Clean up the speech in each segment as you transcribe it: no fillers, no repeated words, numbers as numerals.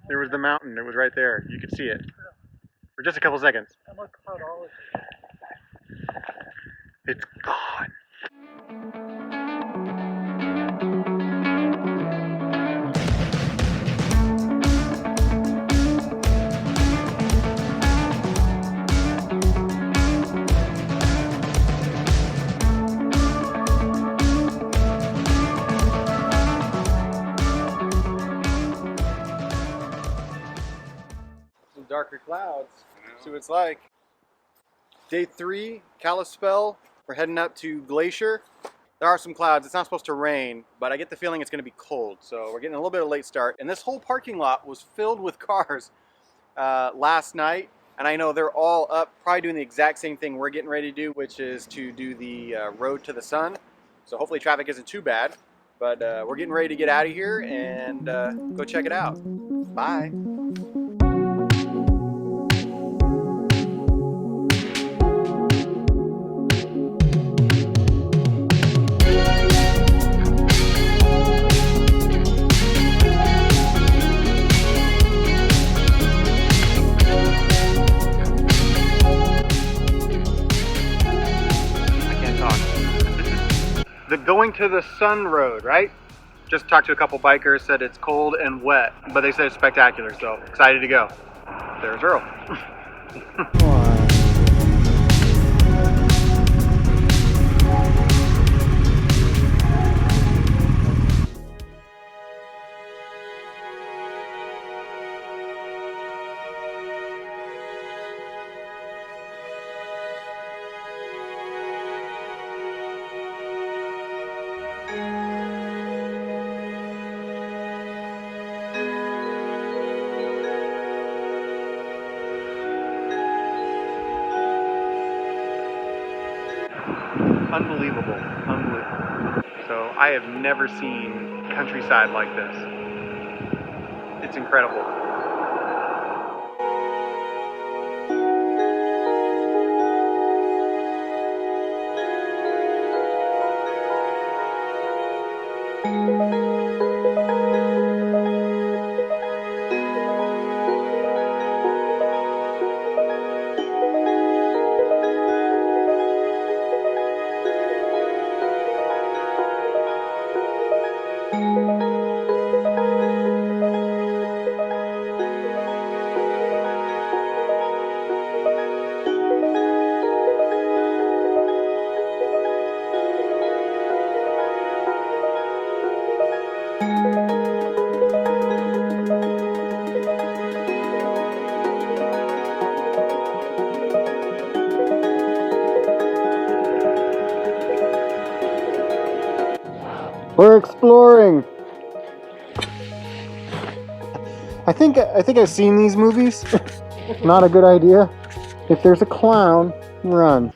There was the mountain. It was right there. You could see it for just a couple seconds. It's gone. Some darker clouds. See what it's like. Day 3, Kalispell. We're heading up to Glacier. There are some clouds. It's not supposed to rain, but I get the feeling it's going to be cold. So we're getting a little bit of a late start. And this whole parking lot was filled with cars last night. And I know they're all up, probably doing the exact same thing we're getting ready to do, which is to do the road to the sun. So hopefully traffic isn't too bad. But we're getting ready to get out of here and go check it out. Bye. The going to the sun road, right? Just talked to a couple bikers, said it's cold and wet, but they said it's spectacular, so excited to go. There's Earl. Unbelievable, unbelievable. So I have never seen countryside like this. It's incredible. We're exploring. I think I've seen these movies. Not a good idea. If there's a clown, run.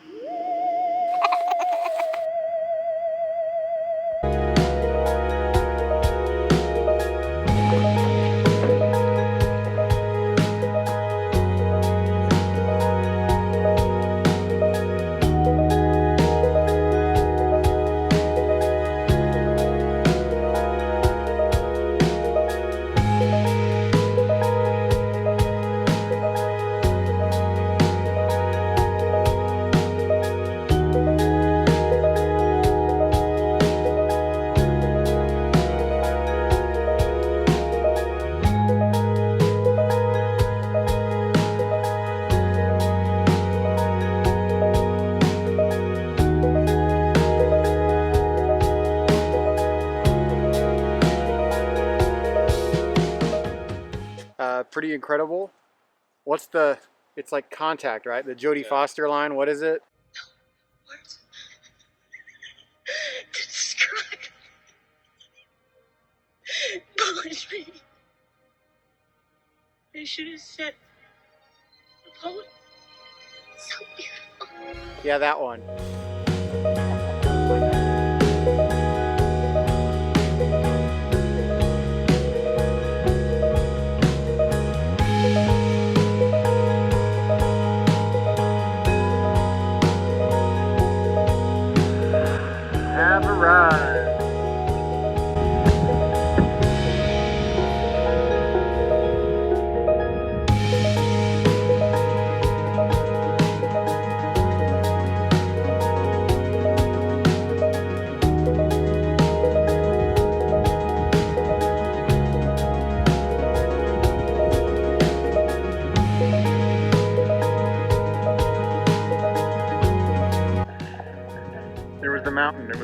Pretty incredible. What's the, it's like Contact, right? The Jodie Foster line, what is it? Words to describe poetry. I should have said a poem. So beautiful. Yeah, that one. Have arrived.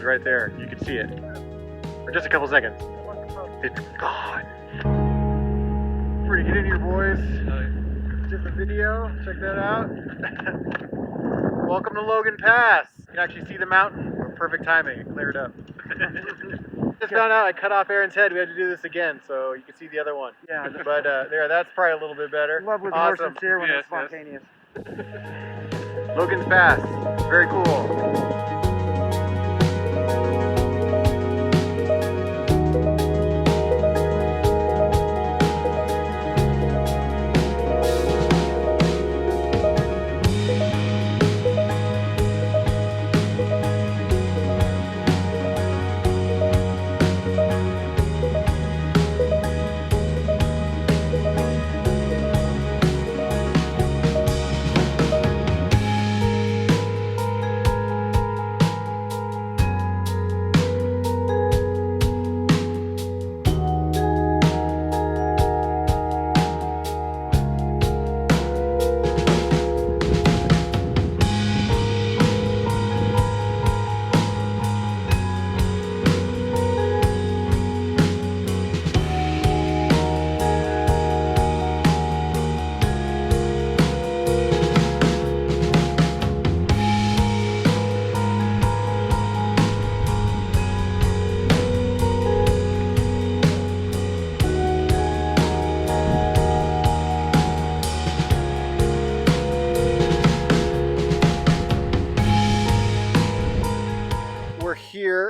right there. You can see it for just a couple seconds. It's gone. We're gonna get in here, boys. Just a video. Check that out. Welcome to Logan Pass. You can actually see the mountain. Perfect timing. It cleared up. Just found out I cut off Aaron's head. We had to do this again, so you can see the other one. Yeah, But there, that's probably a little bit better. love was Awesome. more sincere when Yes, it's spontaneous. Logan's Pass. Very cool.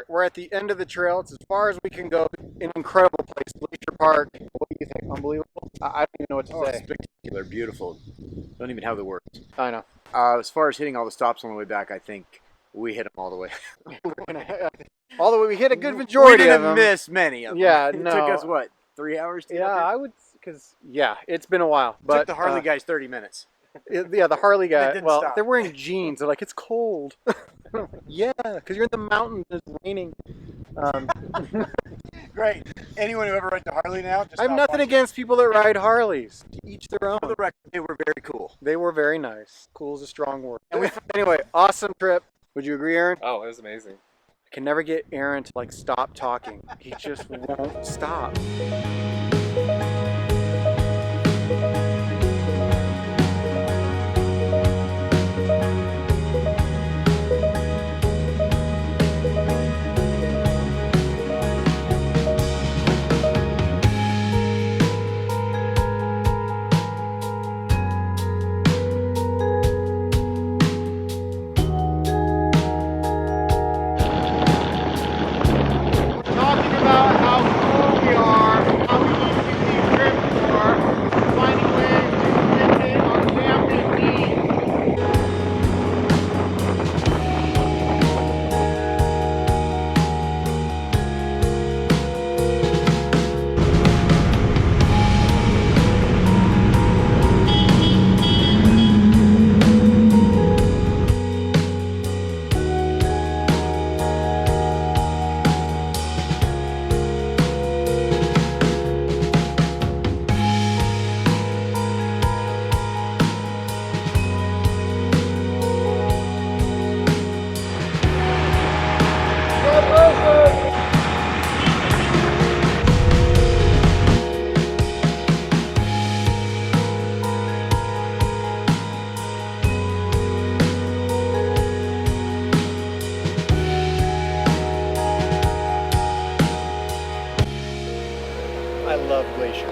We're at the end of the trail. It's as far as we can go. An incredible place, Glacier Park. What do you think? Unbelievable? I don't even know what to say. Spectacular, beautiful. Don't even have the words. I know. As far as hitting all the stops on the way back, I think we hit them all the way. Although we hit a good majority we of didn't them. miss many of them. Yeah, It no. took us, what, 3 hours to get Yeah, up I would, because it's been a while. there? But Took the Harley guys 30 minutes. Yeah, the Harley guy. They didn't Well, stop. they're wearing jeans. They're like, it's cold. Yeah, because you're in the mountains. It's raining. Great. Anyone who ever rides the Harley now, just I have stop nothing watching. against people that ride Harleys. Each their own. For the record, they were very cool. They were very nice. Cool is a strong word. Anyway, awesome trip. Would you agree, Aaron? Oh, it was amazing. I can never get Aaron to like stop talking. He just won't stop. Talking about how cool we are, how we need to do these trips for, finding ways to visit our camping needs. I love Glacier.